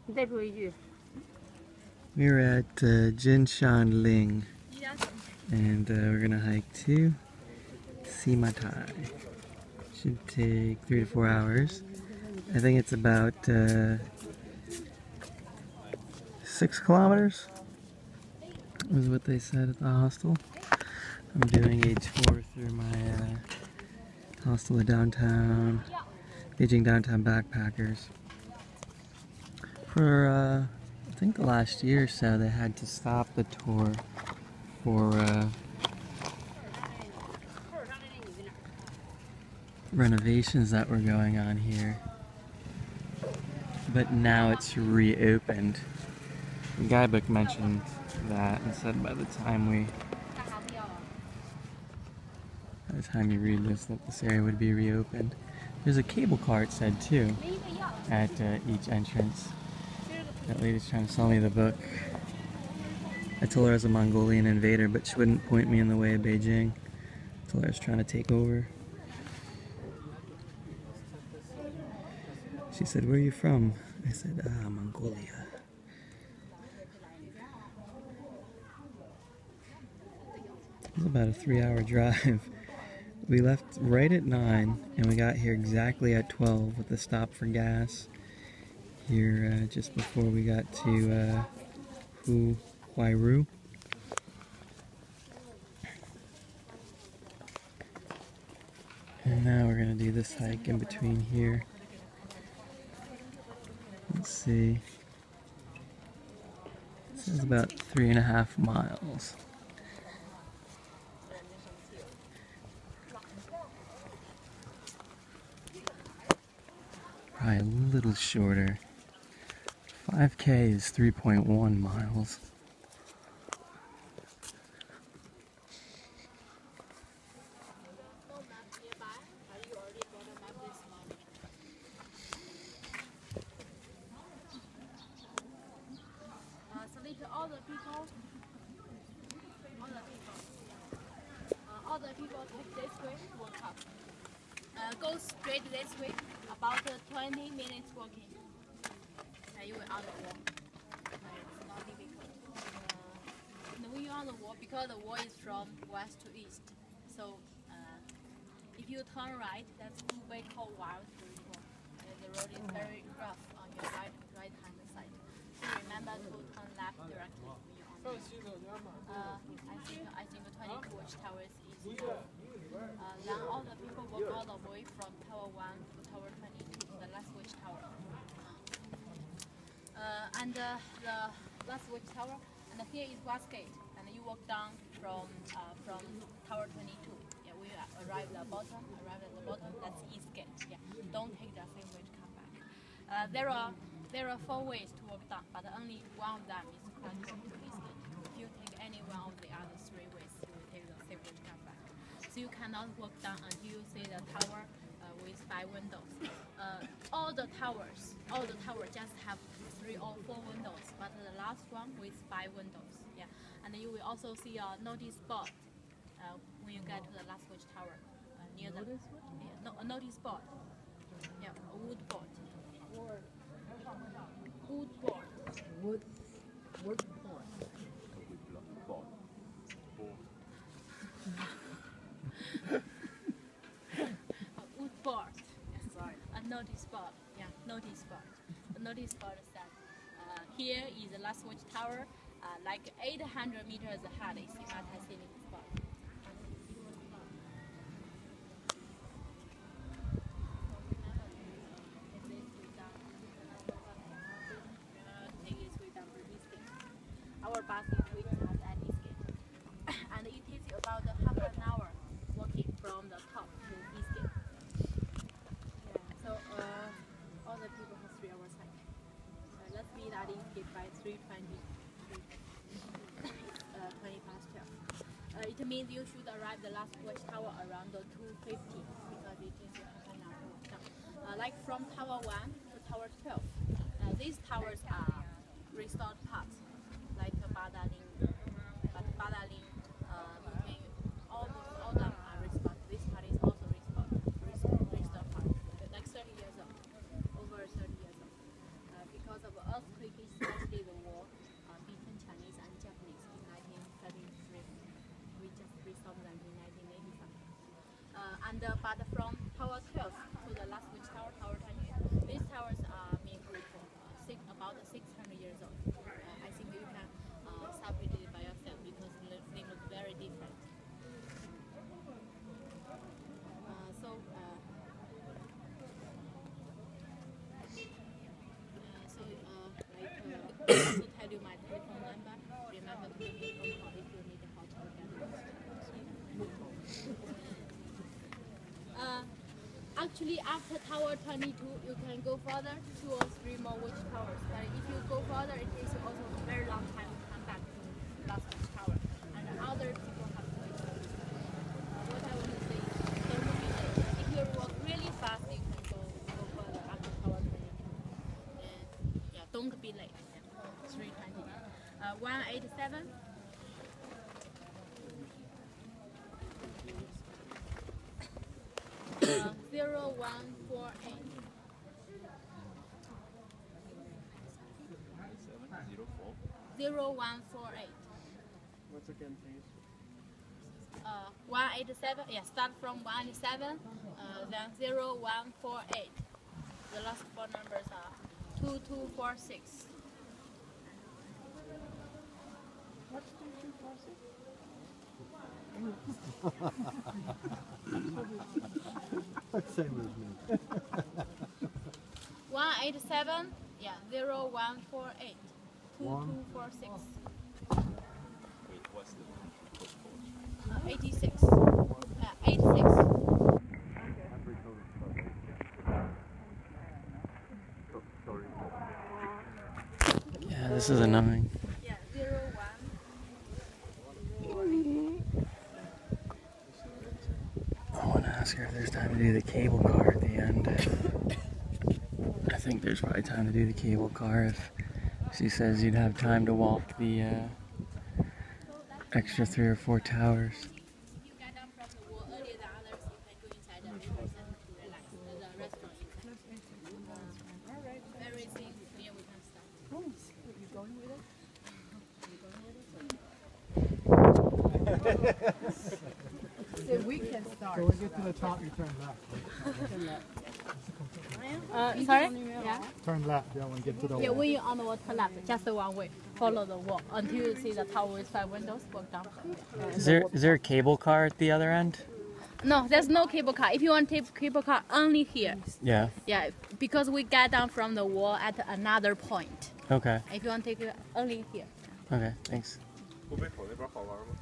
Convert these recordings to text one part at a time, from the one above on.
We're at Jinshanling, and we're gonna hike to Simatai. Should take 3 to 4 hours. I think it's about 6 kilometers, is what they said at the hostel. I'm doing a tour through my hostel at downtown, Beijing downtown backpackers. For I think the last year or so, they had to stop the tour for renovations that were going on here. But now it's reopened. The guidebook mentioned that and said by the time you read this, that this area would be reopened. There's a cable car, it said too, at each entrance. That lady's trying to sell me the book. I told her I was a Mongolian invader, but she wouldn't point me in the way of Beijing. I told her I was trying to take over. She said, "Where are you from?" I said, Mongolia. It was about a 3-hour drive. We left right at 9, and we got here exactly at 12 with a stop for gas here just before we got to Huairu. And now we're going to do this hike in between here. Let's see. This is about 3.5 miles. Probably a little shorter. 5K is 3.1 miles. All the people take this way, walk up. Go straight this way, about 20 minutes walking. You will on the wall. It's not difficult. When you're on the wall, because the wall is from west to east, so if you turn right, that's Hebei called wild wall. The road is very rough on your right hand side. So remember to turn left directly when you're on the wall. I think 22 watchtower is easy. Then all the people walk all the way from tower 1 to tower 22, the last watchtower. And the last watchtower, and here is west gate, and you walk down from tower 22. Yeah, we arrive at the bottom. That's east gate. Yeah, don't take the same way to come back. There are 4 ways to walk down, but only one of them is correct to east gate. If you take any one of the other 3 ways, you will take the same way to come back. So you cannot walk down until you see the tower with 5 windows. All the towers just have 3 or 4 windows, but the last one with 5 windows. Yeah, and you will also see a notice board when you get to the last watchtower near the a notice board. Yeah, a wood board. Wood board. Wood board. Wood board. Yes. A notice board. Yeah, notice board. The notice board said, here is the last watchtower, like 800 meters ahead is Simatai sailing spot. Our bus is waiting at this gate. And it takes you about half an hour walking from the top to this gate. Yeah, so all the people have 3 hours hike. Let's meet at this gate by 3:20. 20 past 12. It means you should arrive the last watchtower around 2:50 because it takes you half an hour to walk down. Like from tower 1 to tower 12. These towers are restored parts. Like Badaling, but Badaling, all of them are restored. This part is also restored part, like 30 years old, over 30 years old. Because of earthquake also tell you my telephone number. Remember to give me a phone call if you need help to get lost. Actually, after Tower 22, you can go further, 2 or 3 more watch towers. But if you go further, it takes also a very long time to come back to last watch tower. And other people have to wait. What I want to say is, don't be late. If you walk really fast, you can go further after Tower 22. And yeah, don't be late. Yeah. 320. 187. 0148. 0148. Once again, please. 187. Yeah, start from 187. Then 0148. The last 4 numbers are 2246. What's 2246? Same as me. 187. Yeah, 0148. 2246. Wait, what's the postcode? 86. 86. Sorry. Yeah, this is annoying. Yeah, 01. I want to ask her if there's time to do the cable car at the end. I think there's probably time to do the cable car if she says you'd have time to walk the extra 3 or 4 towers. If you get down from the wall earlier than others, you can go inside the restaurant to relax. The restaurant inside. Everything here we can start. You going with it? So we can start. So when you get to the top, you turn left. Sorry? Yeah. Turn left, yeah, when you get to the Yeah, wall. when you're on the water left, just one way. Follow the wall until you see the tower with 5 windows. Walk down. Is there a cable car at the other end? No, there's no cable car. If you want to take cable car, only here. Yeah. Yeah, because we get down from the wall at another point. Okay. If you want to take it, only here. Okay, thanks. 湖北口那边好玩吗？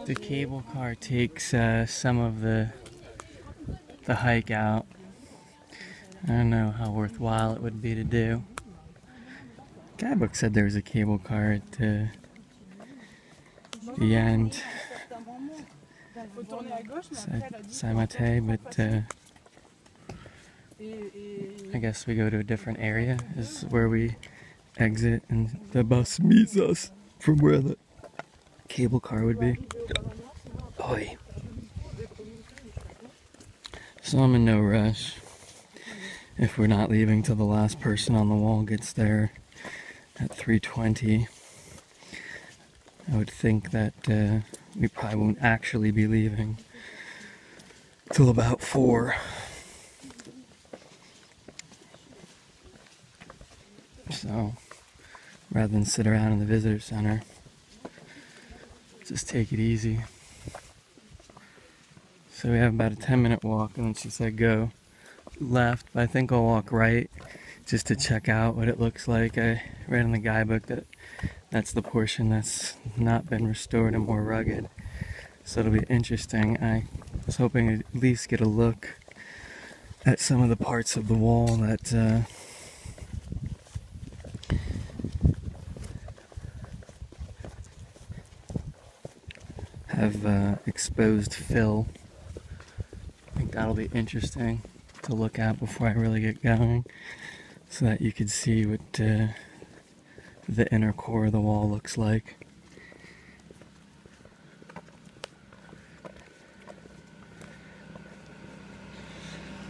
The cable car takes some of the hike out. I don't know how worthwhile it would be to do. Guidebook said there was a cable car at the end. Said Simatai, but I guess we go to a different area. This is where we exit, and the bus meets us from where the cable car would be. Oi. So I'm in no rush. If we're not leaving till the last person on the wall gets there at 3:20, I would think that we probably won't actually be leaving till about 4. So, rather than sit around in the visitor center, just take it easy. So we have about a 10-minute walk, and then she said go left, but I think I'll walk right just to check out what it looks like. I read in the guidebook that that's the portion that's not been restored and more rugged. So it'll be interesting. I was hoping to at least get a look at some of the parts of the wall that have exposed fill. I think that'll be interesting to look at before I really get going, so that you could see what the inner core of the wall looks like.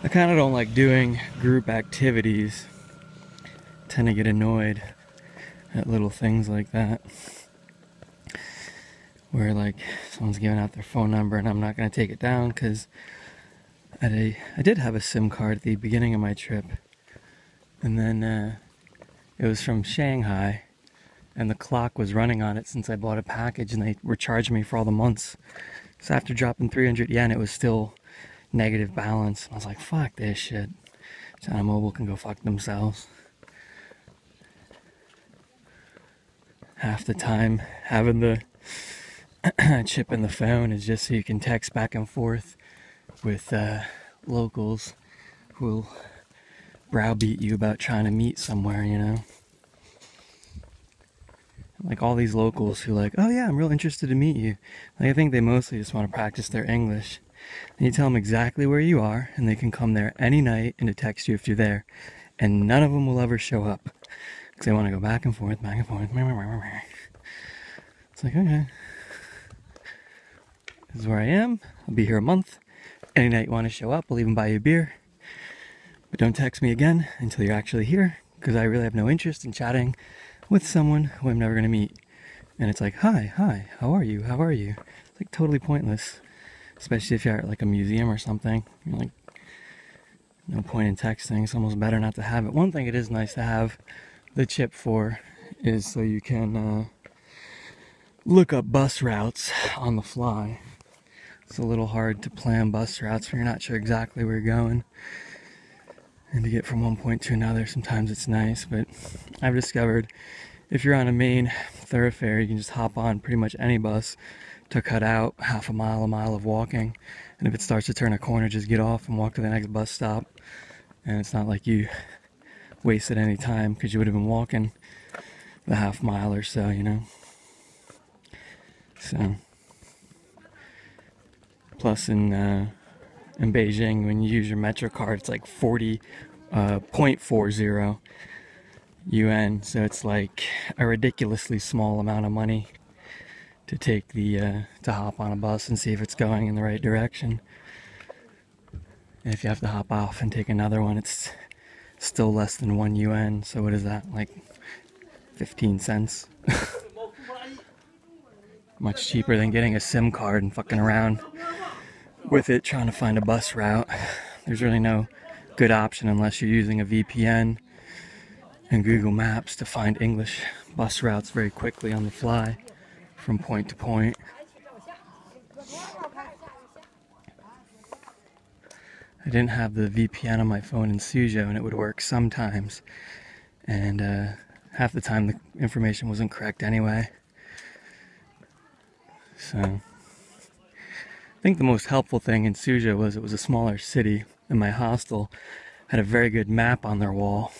I kind of don't like doing group activities. Tend to get annoyed at little things like that, where like someone's giving out their phone number and I'm not going to take it down because I did have a SIM card at the beginning of my trip, and then it was from Shanghai, and the clock was running on it since I bought a package, and they were charging me for all the months. So after dropping 300 yen, it was still negative balance. I was like, fuck this shit. China Mobile can go fuck themselves. Half the time, having the chip in the phone is just so you can text back and forth with locals who will browbeat you about trying to meet somewhere, you know? Like all these locals who like, oh yeah, I'm real interested to meet you. Like, I think they mostly just want to practice their English. And you tell them exactly where you are, and they can come there any night and to text you if you're there. And none of them will ever show up. Because they want to go back and forth, back and forth. It's like, okay. This is where I am. I'll be here a month. Any night you want to show up, I'll even buy you a beer. But don't text me again until you're actually here, because I really have no interest in chatting with someone who I'm never going to meet. And it's like, hi, how are you? It's like totally pointless. Especially if you're at like a museum or something. You're like, no point in texting. It's almost better not to have it. One thing it is nice to have the chip for is so you can look up bus routes on the fly. It's a little hard to plan bus routes when you're not sure exactly where you're going. And to get from one point to another, sometimes it's nice. But I've discovered if you're on a main thoroughfare, you can just hop on pretty much any bus to cut out half a mile of walking. And if it starts to turn a corner, just get off and walk to the next bus stop. And it's not like you wasted any time, because you would have been walking the half mile or so, you know. So, plus in Beijing, when you use your Metro card, it's like 0.40 yuan. So it's like a ridiculously small amount of money to take the to hop on a bus and see if it's going in the right direction. And if you have to hop off and take another one, it's still less than 1 yuan. So what is that, like 15 cents? Much cheaper than getting a SIM card and fucking around with it trying to find a bus route. There's really no good option unless you're using a VPN and Google Maps to find English bus routes very quickly on the fly from point to point. I didn't have the VPN on my phone in Suzhou, and it would work sometimes. And half the time the information wasn't correct anyway. So I think the most helpful thing in Suzhou was it was a smaller city, and my hostel had a very good map on their wall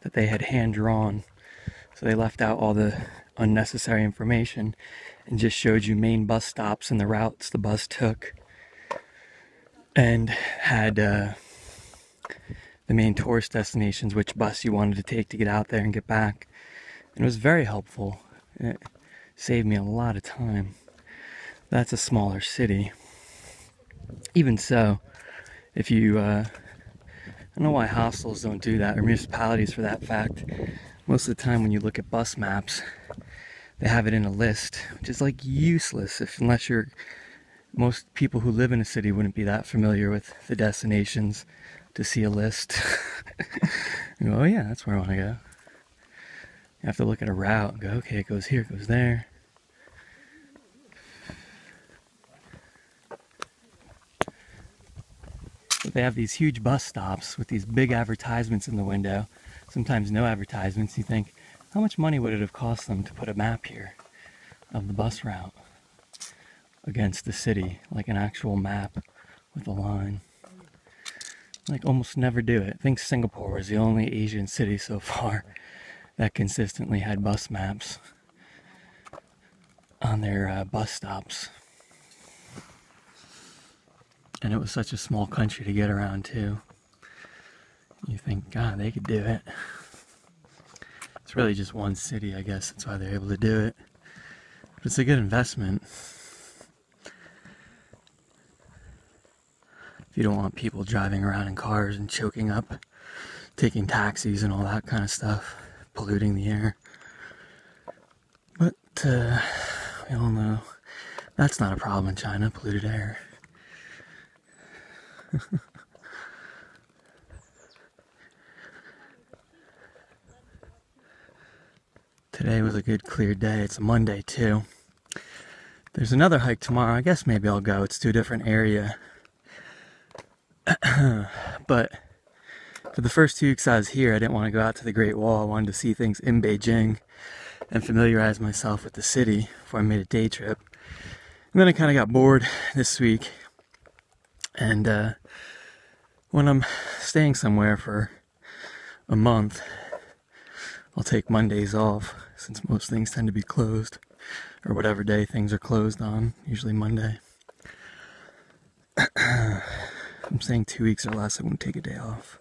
that they had hand drawn. So they left out all the unnecessary information and just showed you main bus stops and the routes the bus took, and had the main tourist destinations, which bus you wanted to take to get out there and get back. And it was very helpful. It saved me a lot of time. That's a smaller city. Even so, if you I don't know why hostels don't do that, or municipalities for that fact. Most of the time when you look at bus maps, they have it in a list, which is like useless unless you're, most people who live in a city wouldn't be that familiar with the destinations to see a list. You go, oh yeah, that's where I want to go. You have to look at a route and go, okay, it goes here, it goes there. But they have these huge bus stops with these big advertisements in the window. Sometimes no advertisements. You think, how much money would it have cost them to put a map here of the bus route against the city, like an actual map with a line? Like, almost never do it. I think Singapore was the only Asian city so far that consistently had bus maps on their bus stops. And it was such a small country to get around too. You think, God, they could do it. It's really just one city, I guess. That's why they're able to do it. But it's a good investment. If you don't want people driving around in cars and choking up, taking taxis and all that kind of stuff, polluting the air. But we all know that's not a problem in China, polluted air. Today was a good clear day. It's a Monday too. There's another hike tomorrow. I guess maybe I'll go. It's to a different area. But for For the first 2 weeks I was here, I didn't want to go out to the Great Wall. I wanted to see things in Beijing and familiarize myself with the city before I made a day trip. And then I kind of got bored this week. And when I'm staying somewhere for a month, I'll take Mondays off since most things tend to be closed, or whatever day things are closed on, usually Monday. I'm saying 2 weeks or less, I won't take a day off.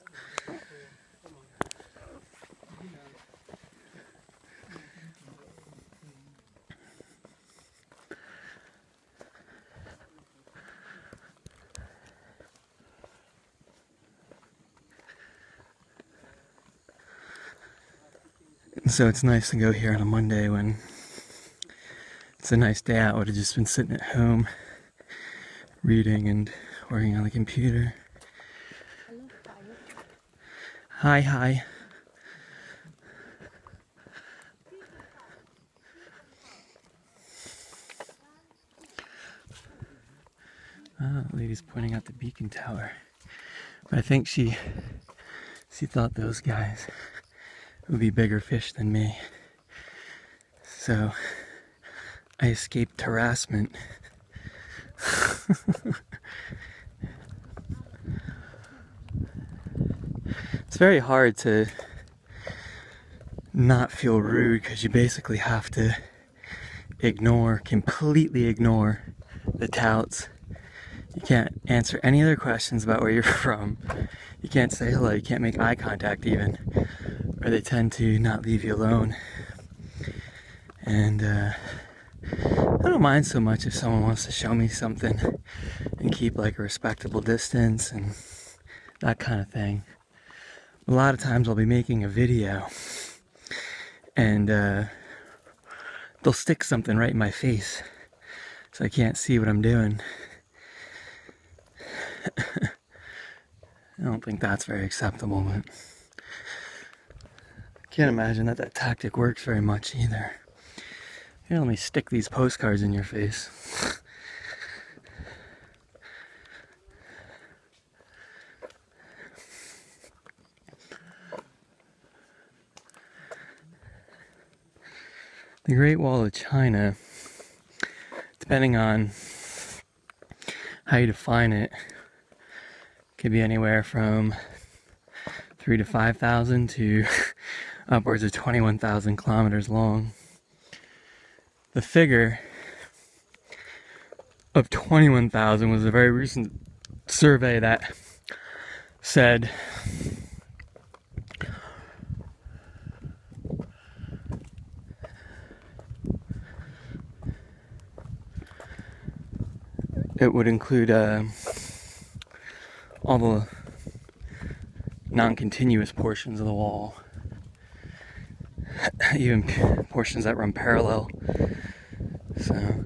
So it's nice to go here on a Monday when it's a nice day out. I would have just been sitting at home reading and working on the computer. Hi, hi. Ah, the lady's pointing out the beacon tower. But I think she thought those guys would be bigger fish than me. So I escaped harassment. It's very hard to not feel rude because you basically have to completely ignore the touts. You can't answer any other questions about where you're from. You can't say hello, you can't make eye contact even, or they tend to not leave you alone. And I don't mind so much if someone wants to show me something and keep like a respectable distance and that kind of thing. A lot of times I'll be making a video and they'll stick something right in my face so I can't see what I'm doing. I don't think that's very acceptable, but I can't imagine that that tactic works very much either. Here, let me stick these postcards in your face. The Great Wall of China, depending on how you define it, could be anywhere from 3,000 to 5,000 to upwards of 21,000 kilometers long. The figure of 21,000 was a very recent survey that said it would include all the non-continuous portions of the wall, even portions that run parallel, so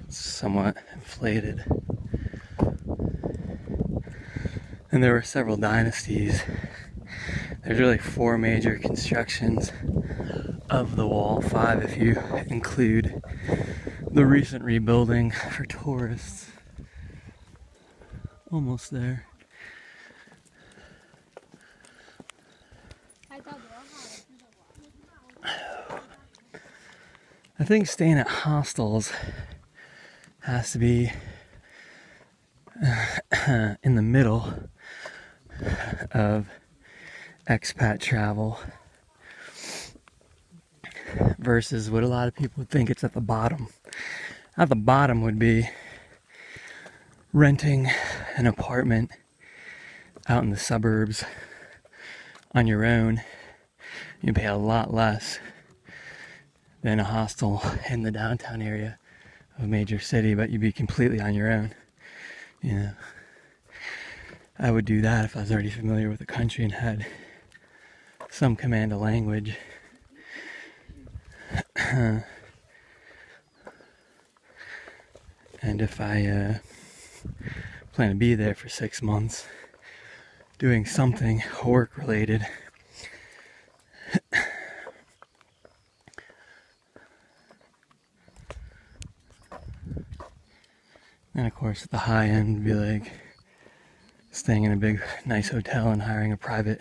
it's somewhat inflated. And there were several dynasties. There's really 4 major constructions of the wall, 5 if you include the recent rebuilding for tourists. Almost there. I think staying at hostels has to be in the middle of expat travel versus what a lot of people think it's at the bottom. At the bottom would be renting an apartment out in the suburbs on your own. You pay a lot less than a hostel in the downtown area of a major city, but you'd be completely on your own. You know, I would do that if I was already familiar with the country and had some command of language. And if I plan to be there for 6 months doing something work related, and of course at the high end be like staying in a big, nice hotel and hiring a private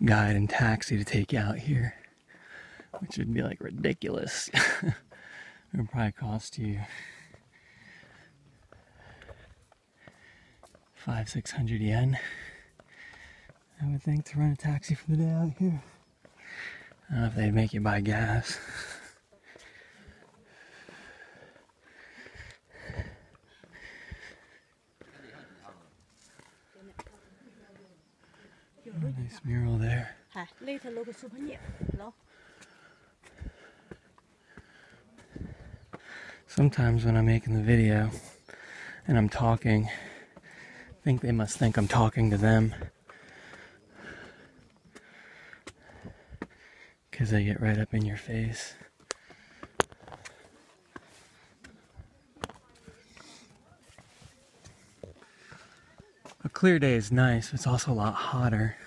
guide and taxi to take you out here, which would be like ridiculous. It would probably cost you 500-600 yen, I would think, to run a taxi for the day out here. I don't know if they'd make you buy gas. Nice mural there. Sometimes when I'm making the video and I'm talking, I think they must think I'm talking to them, because they get right up in your face. A clear day is nice, but it's also a lot hotter.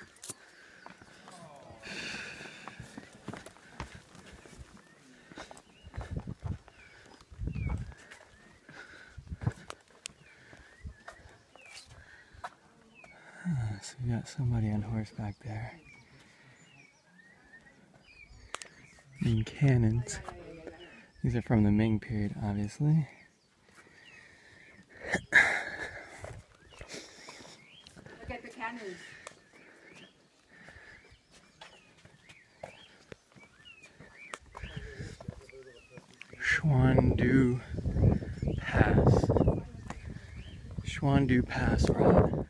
So we got somebody on horseback there. Ming cannons. These are from the Ming period, obviously. Look at the cannons. Xuandu Pass. Xuandu Pass Road.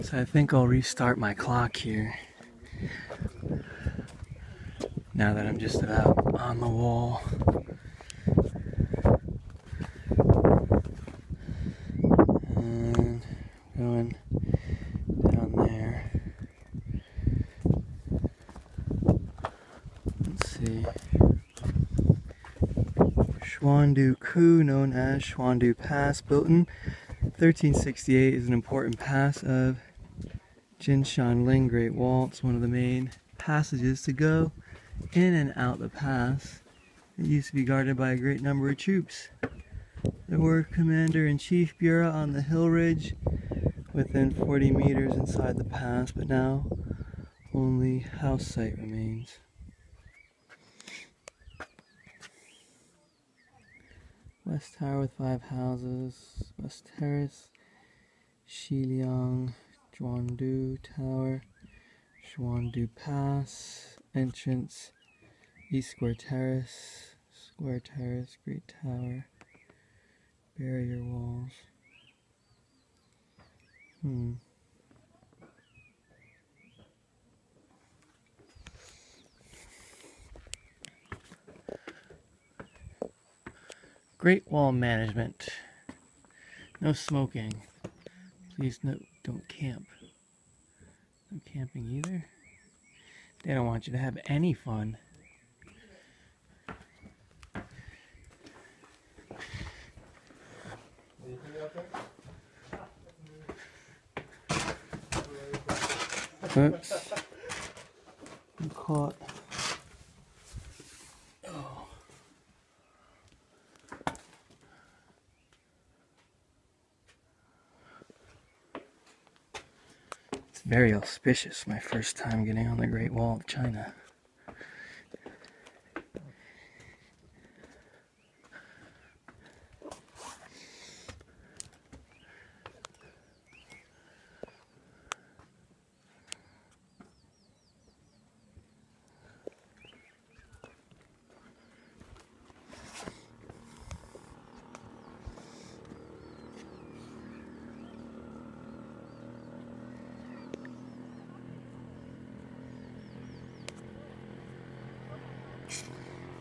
So I think I'll restart my clock here, now that I'm just about on the wall. And going down there. Let's see. Xuandu-ku, known as Xuandu Pass, built in 1368, is an important pass of Jinshanling Great Wall. It's one of the main passages to go in and out the pass. It used to be guarded by a great number of troops. There were Commander-in-Chief Bureau on the hill ridge within 40 meters inside the pass, but now only house site remains. West Tower with 5 houses, West Terrace, Shiliang, Xuandu Tower, Xuandu Pass, entrance, East Square Terrace, Great Tower, barrier walls. Great Wall Management. No smoking. Please don't camp. No camping either. They don't want you to have any fun. Oops. I'm caught. Oh. It's very auspicious, my first time getting on the Great Wall of China.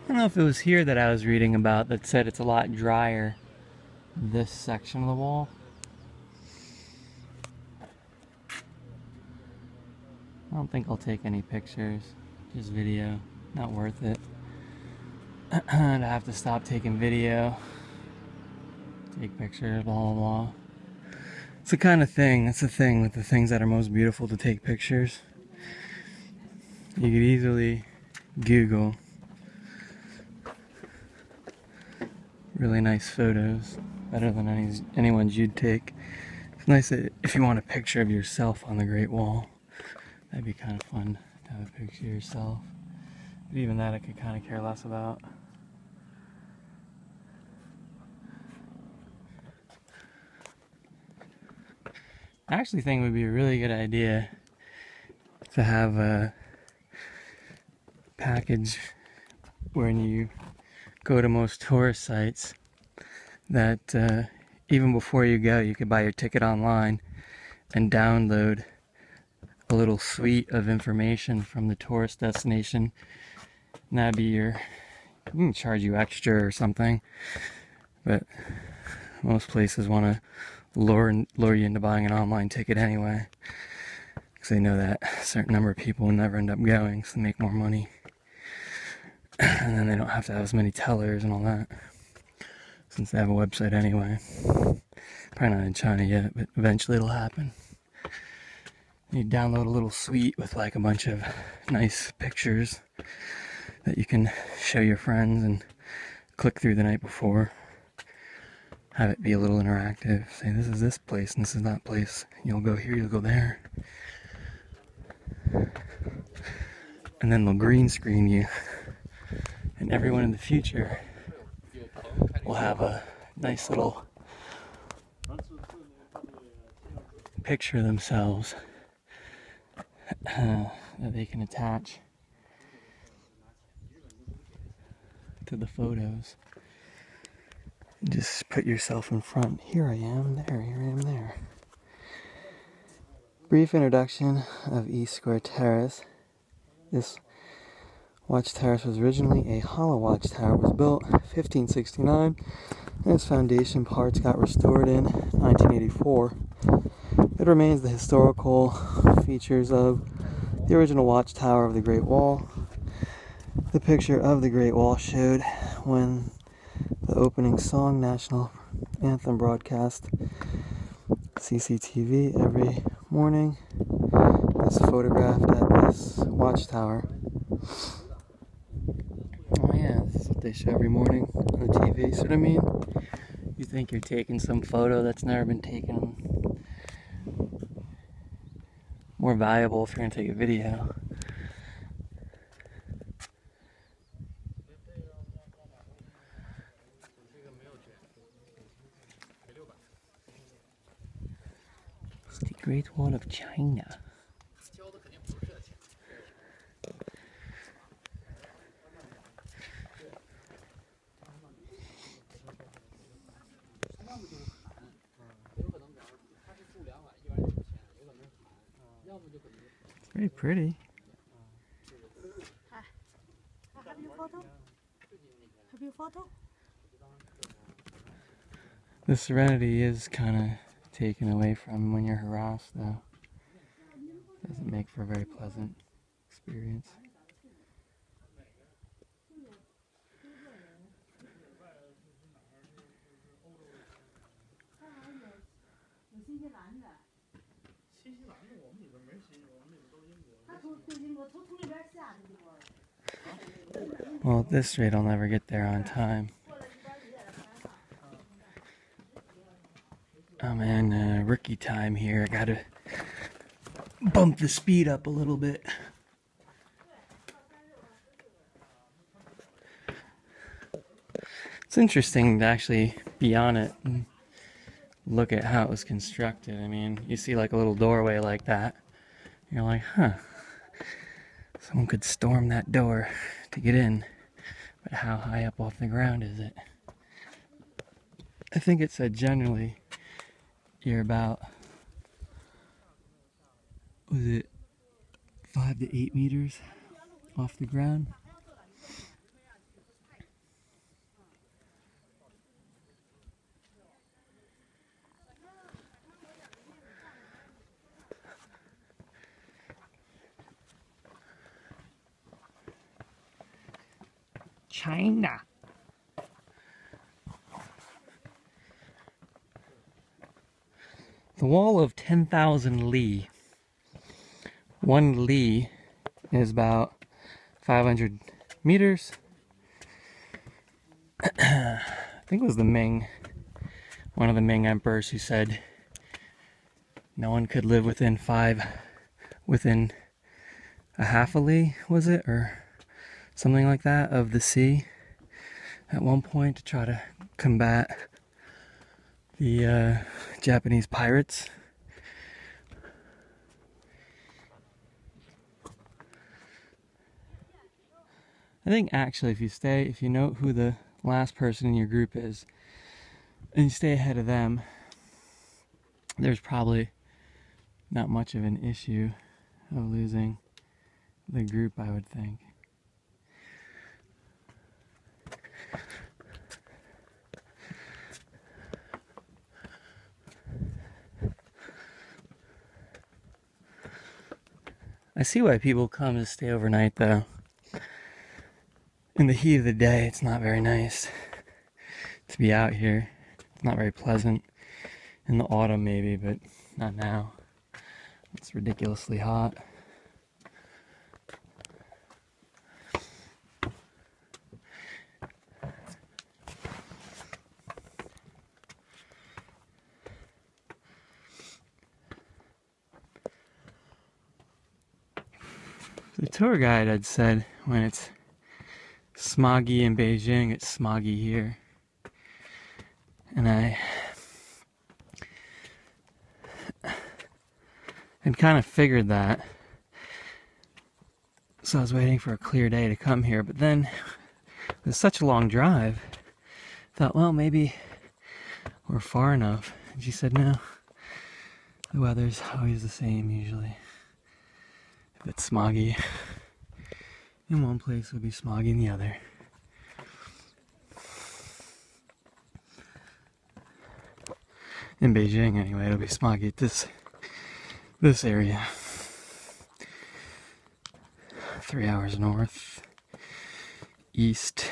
I don't know if it was here that I was reading about that said it's a lot drier, this section of the wall. I don't think I'll take any pictures, just video, not worth it. I'd have to stop taking video, take pictures, blah blah blah. It's the kind of thing, that's the thing with the things that are most beautiful to take pictures. You could easily Google really nice photos, better than any ones you'd take. nice if you want a picture of yourself on the Great Wall. That'd be kind of fun to have a picture of yourself. But even that I could kind of care less about. I actually think it would be a really good idea to have a package when you go to most tourist sites that even before you go, you could buy your ticket online and download a little suite of information from the tourist destination. And that'd be you can charge you extra or something, but most places want to lure you into buying an online ticket anyway, because they know that a certain number of people will never end up going, so they make more money. And then they don't have to have as many tellers and all that, since they have a website anyway. Probably not in China yet, but eventually it'll happen. You download a little suite with like a bunch of nice pictures that you can show your friends and click through the night before. Have it be a little interactive. Say, this is this place and this is that place. You'll go here, you'll go there. And then they'll green screen you. And everyone in the future will have a nice little picture of themselves that they can attach to the photos. Just put yourself in front. Here I am, there, here I am, there. Brief introduction of East Square Terrace. This watch terrace was originally a hollow watchtower. It was built 1569, and its foundation parts got restored in 1984. It remains the historical features of the original watchtower of the Great Wall. The picture of the Great Wall showed when the opening song national anthem broadcast CCTV every morning. It's photographed at this watchtower. Oh yeah, this is what they show every morning on the TV. See what I mean? You think you're taking some photo that's never been taken. More valuable if you're going to take a video. It's the Great Wall of China. It's very pretty. Have you photo? Have you photo? The serenity is kind of taken away from when you're harassed, though. Doesn't make for a very pleasant experience. Well, at this rate, I'll never get there on time. I'm in rookie time here. I gotta bump the speed up a little bit. It's interesting to actually be on it and look at how it was constructed. I mean, you see like a little doorway like that. You're like, huh, someone could storm that door to get in. But how high up off the ground is it? I think it said generally you're about, was it 5 to 8 meters off the ground? China. The wall of 10,000 li. 1 li is about 500 meters. I think it was the Ming, one of the Ming emperors, who said no one could live within a half a li, was it? Or something like that, of the sea at one point to try to combat the Japanese pirates. I think actually if you know who the last person in your group is, and you stay ahead of them, there's probably not much of an issue of losing the group, I would think. I see why people come to stay overnight though. In the heat of the day, it's not very nice to be out here. It's not very pleasant. In the autumn maybe, but not now. It's ridiculously hot. The tour guide had said when it's smoggy in Beijing, it's smoggy here. And I had kind of figured that. So I was waiting for a clear day to come here, but then it was such a long drive. I thought, well, maybe we're far enough. And she said, no, the weather's always the same usually. If it's smoggy in one place, it'll be smoggy in the other. In Beijing, anyway, it'll be smoggy at this area. 3 hours north, east.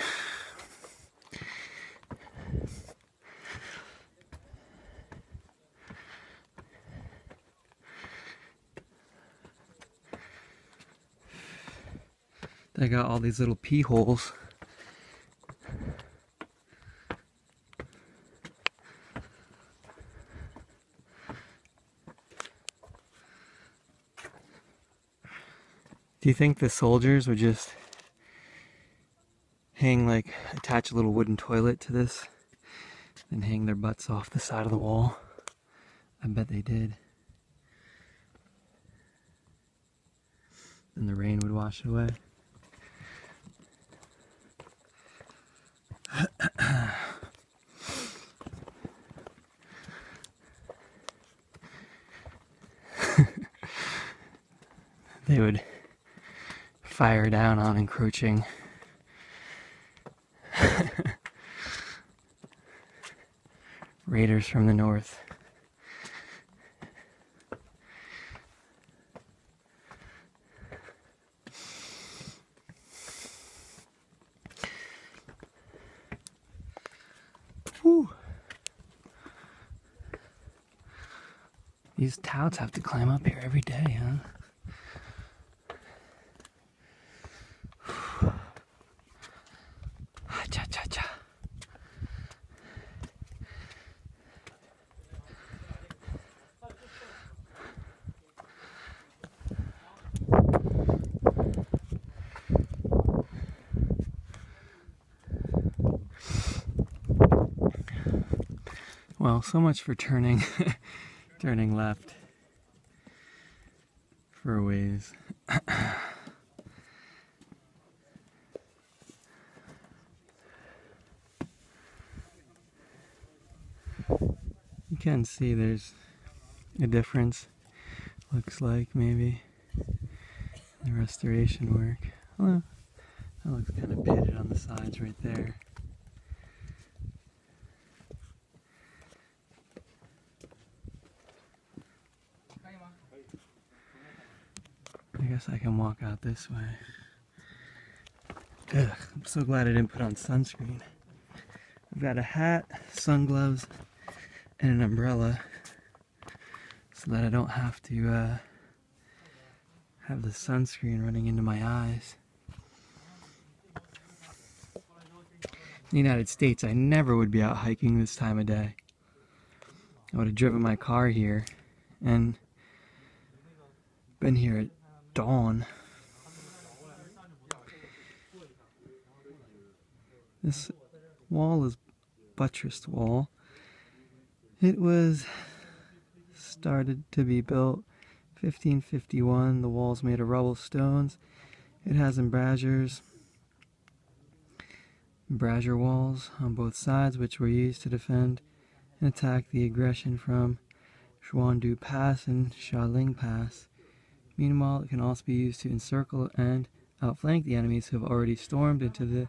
They got all these little pee holes. Do you think the soldiers would just attach a little wooden toilet to this and hang their butts off the side of the wall? I bet they did. Then the rain would wash it away. They would fire down on encroaching raiders from the north. Whew. These touts have to climb up here every day, huh? Cha-cha-cha. Well, so much for turning left for a ways. You can see there's a difference, looks like, maybe, the restoration work. Well, that looks kind of pitted on the sides right there. I guess I can walk out this way. Ugh, I'm so glad I didn't put on sunscreen. I've got a hat, sun gloves, and an umbrella so that I don't have to have the sunscreen running into my eyes. In the United States, I never would be out hiking this time of day. I would have driven my car here and been here at dawn. This wall is buttressed wall. It was started to be built 1551. The wall's made of rubble stones. It has embrasures, embrasure walls on both sides, which were used to defend and attack the aggression from Xuandu Pass and Jinshanling Pass. Meanwhile, it can also be used to encircle and outflank the enemies who have already stormed into the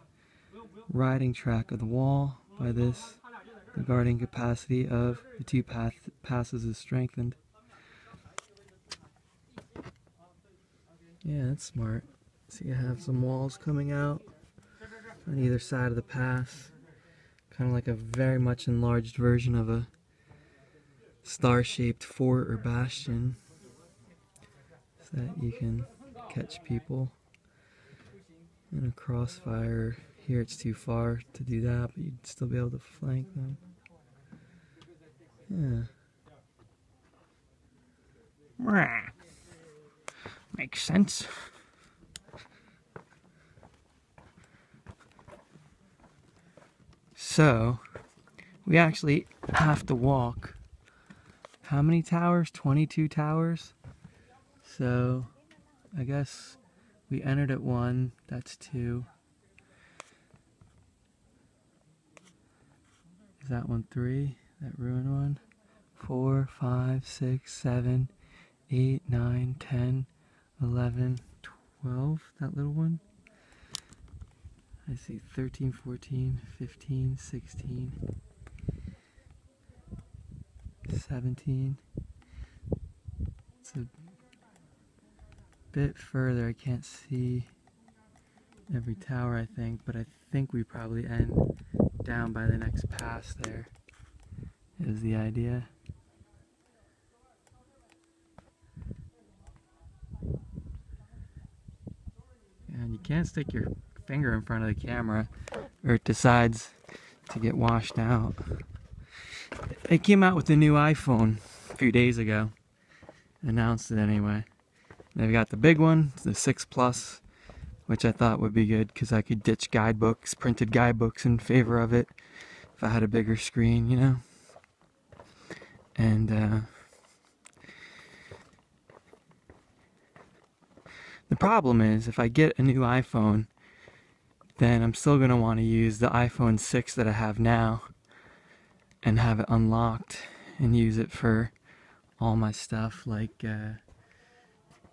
riding track of the wall. By this, the guarding capacity of the two passes is strengthened. Yeah, that's smart. So you have some walls coming out on either side of the pass. Kind of like a very much enlarged version of a star-shaped fort or bastion, so that you can catch people in a crossfire. Here it's too far to do that, but you'd still be able to flank them. Yeah. Makes sense. So, we actually have to walk. How many towers? 22 towers. So, I guess we entered at 1, that's 2. Is that one 3? That ruined one? 4, 5, 6, 7, 8, 9, 10, 11, 12, that little one? I see 13, 14, 15, 16, 17. It's a bit further. I can't see every tower, I think, but I think we probably end down by the next pass there, is the idea. And you can't stick your finger in front of the camera or it decides to get washed out. They came out with the new iPhone a few days ago. Announced it anyway. They've got the big one, the 6 Plus, which I thought would be good because I could ditch guidebooks, printed guidebooks in favor of it if I had a bigger screen, you know. And the problem is, if I get a new iPhone, then I'm still going to want to use the iPhone 6 that I have now and have it unlocked and use it for all my stuff, like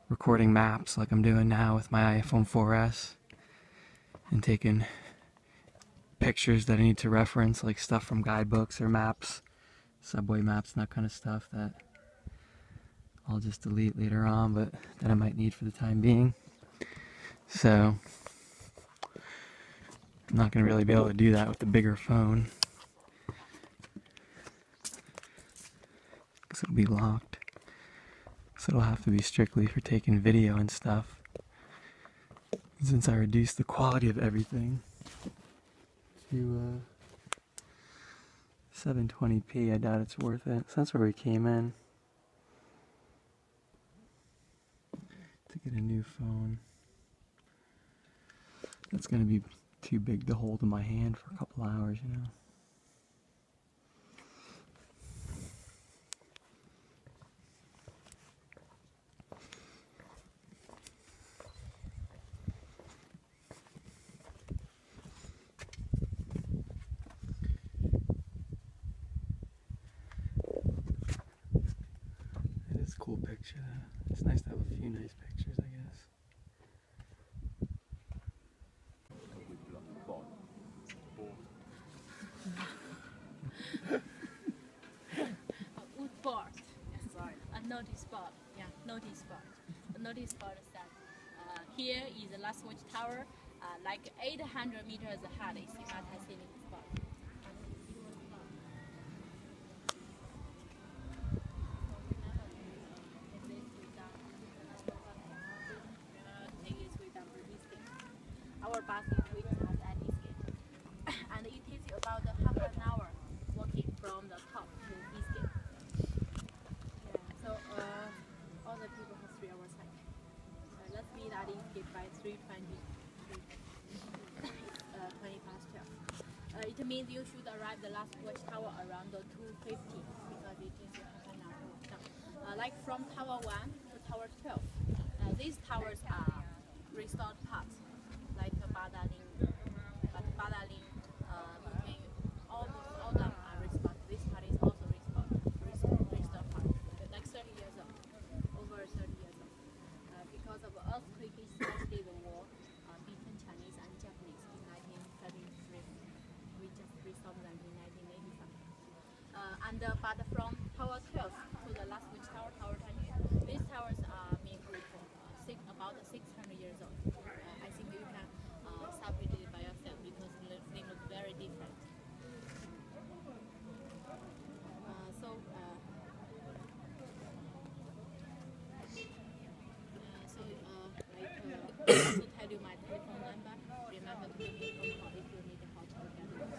recording maps like I'm doing now with my iPhone 4S, and taking pictures that I need to reference, like stuff from guidebooks or maps, subway maps and that kind of stuff that I'll just delete later on, but that I might need for the time being. So I'm not going to really be able to do that with the bigger phone because it'll be locked. So it'll have to be strictly for taking video and stuff. Since I reduced the quality of everything to 720p, I doubt it's worth it. So that's where we came in to get a new phone. That's going to be too big to hold in my hand for a couple hours, you know. It is a cool picture. It's nice to have a few nice pictures, I guess. Wood board. Yeah, sorry. A notice board. Yeah, notice board. A notice board is that here is the last watch tower, like 800 meters ahead is Simatai sailing spot. Our bus is waiting us at this gate, and it takes you about half an hour walking from the top to this gate. Yeah. So study by 3:20. 20 past 12. It means you should arrive the last watchtower around 2:50 because it is half an hour. Like from Tower 1 to Tower 12, these towers are restored parts, like Badaling, but Badaling, between almost all of them are restored. This part is also restored part, like 30 years old, over 30 years old. Because of earthquake, especially the war between Chinese and Japanese in 1933. We just restored them in 1985. But from Tower 12 to the last which tower, Tower 20, these towers are being built for about 600 years old. I think you can separate it by yourself because they look very different. To tell you my telephone number, remember to give me a phone call if you need help to get it.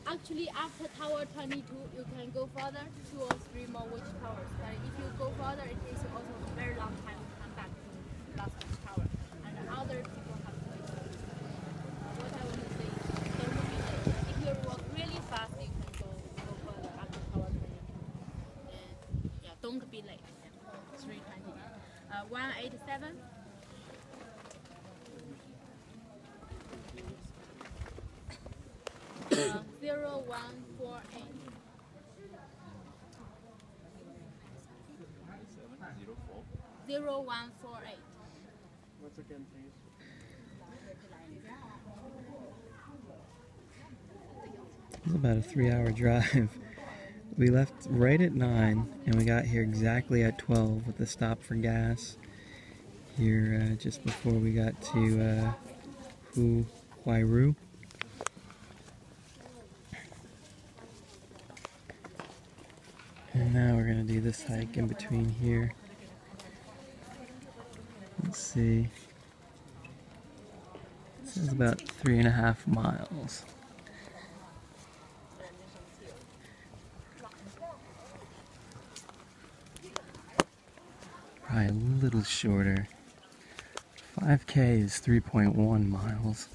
Actually, after Tower 22, you can go further, 2 or 3 more watch towers. But if you go further, it takes also a very long time to come back to the last watch tower. And other people have to wait. What I want to say is, don't be late. If you walk really fast, you can go further after Tower 22. And don't be late. 320. 187. 0148. 0148. Once again, please. It's about a 3-hour drive. We left right at 9 and we got here exactly at 12 with the stop for gas here just before we got to Huairu. And now we're going to do this hike in between here. Let's see. This is about 3.5 miles. Probably a little shorter. 5K is 3.1 miles.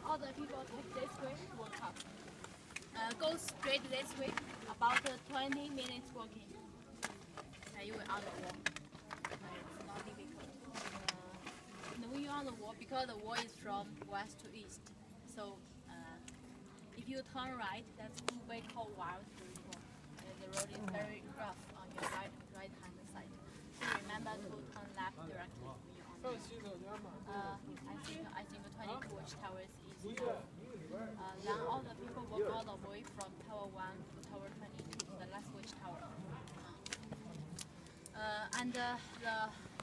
All the people take this way to walk up. Go straight this way, about 20 minutes walking. You will on the wall. It's not difficult. When you're on the wall, because the wall is from west to east, so if you turn right, that's Hebei called wild road. The road is very rough on your right hand side. So remember to turn left directly when you're on the wall. I think 22 watchtowers is enough. Then all the people walk all the way from Tower 1 to Tower 22, the last watchtower. And the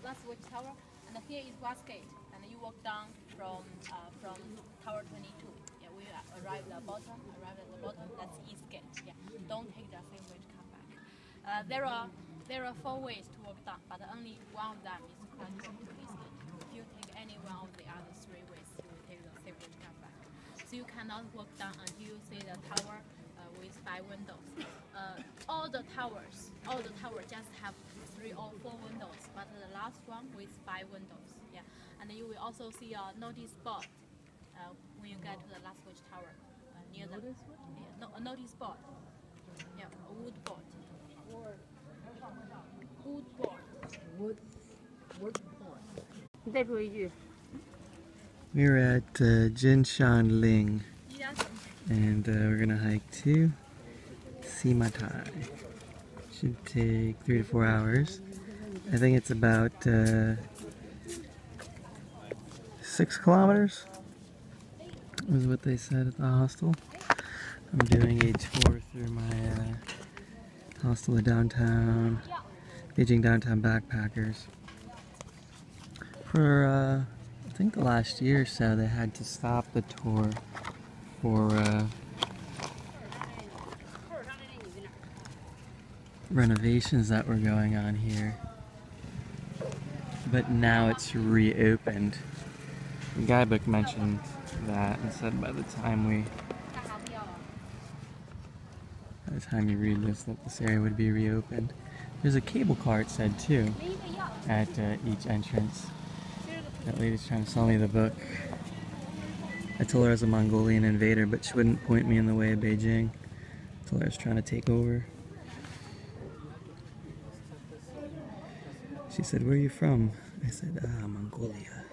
last watchtower, and here is West Gate, and you walk down from Tower 22. Yeah, we arrive at the bottom. That's East Gate. Yeah, don't take the same way to come back. There are 4 ways to walk down, but only one of them is quite close to East Gate. If you take any one of the other 3 ways, you will take the same way to come back. So you cannot walk down until you see the tower with 5 windows. All the towers just have 3 or 4 windows, but the last one with 5 windows. Yeah, and you will also see a notice board when you get to the last watchtower near the a notice board. Yeah, a wood board. Wood board. Wood board. 你再说一句。 We're at Jinshanling, Yes. and we're gonna hike to Simatai. Should take 3 to 4 hours. I think it's about 6 kilometers, is what they said at the hostel. I'm doing a tour through my hostel at downtown, Beijing downtown backpackers. For I think the last year or so, they had to stop the tour for renovations that were going on here. But now it's reopened. The guidebook mentioned that and said by the time you read this that this area would be reopened. There's a cable car, it said too, at each entrance. That lady's trying to sell me the book. I told her I was a Mongolian invader, but she wouldn't point me in the way of Beijing. I told her I was trying to take over. She said, "Where are you from?" I said, Mongolia.